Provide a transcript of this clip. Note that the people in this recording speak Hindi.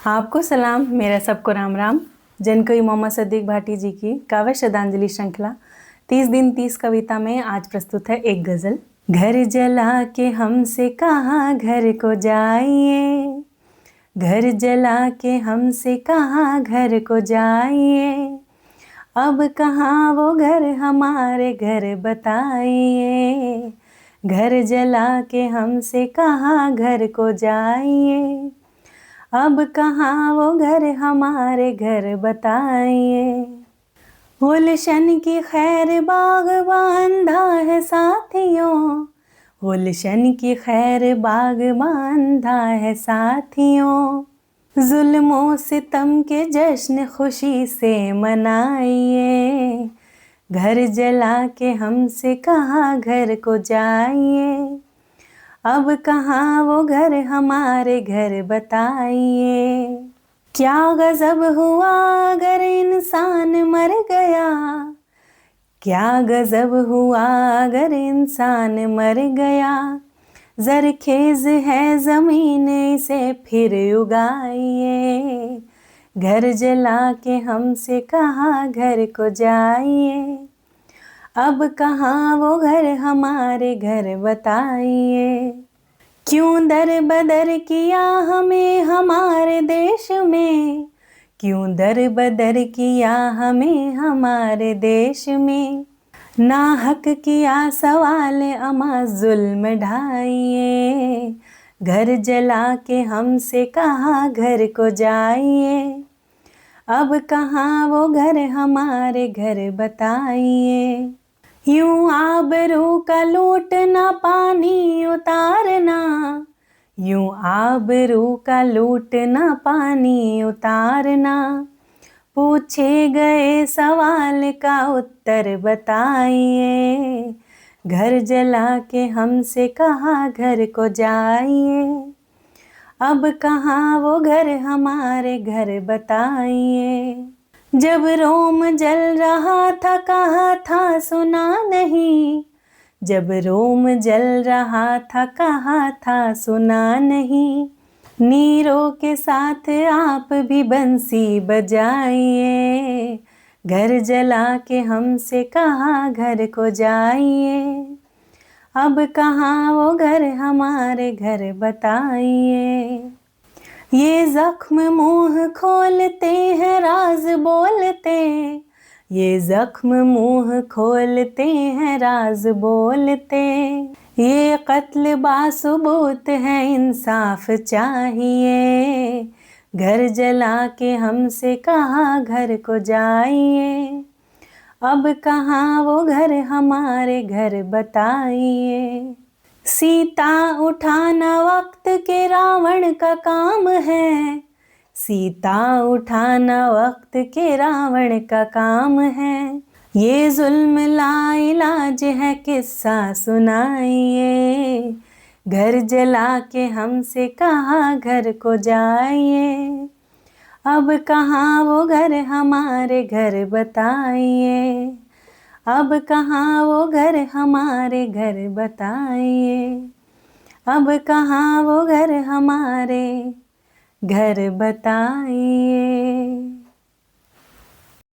आपको सलाम, मेरा सबको राम राम। जनकवी मोहम्मद सदीक भाटी जी की काव्य श्रद्धांजलि श्रृंखला 30 दिन 30 कविता में आज प्रस्तुत है एक गजल। घर जला के हमसे कहाँ घर को जाइए, घर जला के हमसे कहाँ घर को जाइए, अब कहाँ वो घर हमारे घर बताइए। घर जला के हमसे कहाँ घर को जाइए, अब कहाँ वो घर हमारे घर बताइए। गुलशन की खैर बागबांधा है साथियों, गुलशन की खैर बागबांधा है साथियों, जुल्मों सितम के जश्न खुशी से मनाइए। घर जला के हमसे कहाँ घर को जाइए, अब कहाँ वो घर हमारे घर बताइए। क्या गजब हुआ अगर इंसान मर गया, क्या गजब हुआ अगर इंसान मर गया, जरखेज है ज़मीन इसे फिर उगाइए। घर जला के हमसे कहाँ घर को जाइए, अब कहाँ वो घर हमारे घर बताइए। क्यों दर बदर किया हमें हमारे देश में, क्यों दर बदर किया हमें हमारे देश में, ना हक किया सवाल अमा जुल्म ढाइए। घर जला के हमसे कहाँ घर को जाइए, अब कहाँ वो घर हमारे घर बताइए। यूं आबरू का लूटना पानी उतारना, यूं आबरू का लूटना पानी उतारना, पूछे गए सवाल का उत्तर बताइए। घर जला के हमसे कहाँ घर को जाइए, अब कहाँ वो घर हमारे घर बताइए। जब रोम जल रहा था कहा था सुना नहीं, जब रोम जल रहा था कहा था सुना नहीं, नीरों के साथ आप भी बंसी बजाइए। घर जला के हमसे कहाँ घर को जाइए, अब कहाँ वो घर हमारे घर बताइए। ये जख्म मुंह खोलते हैं राज बोलते, ये जख्म मुंह खोलते हैं राज बोलते, ये कत्ल बासुबूत है इंसाफ चाहिए। घर जला के हमसे कहाँ घर को जाइए, अब कहाँ वो घर हमारे घर बताइए। सीता उठाना वक्त के रावण का काम है, सीता उठाना वक्त के रावण का काम है, ये जुल्म लाइलाज है किस्सा सुनाइए। घर जला के हमसे कहाँ घर को जाइए, अब कहाँ वो घर हमारे घर बताइए। अब कहाँ वो घर हमारे घर बताइए, अब कहाँ वो घर हमारे घर बताइए।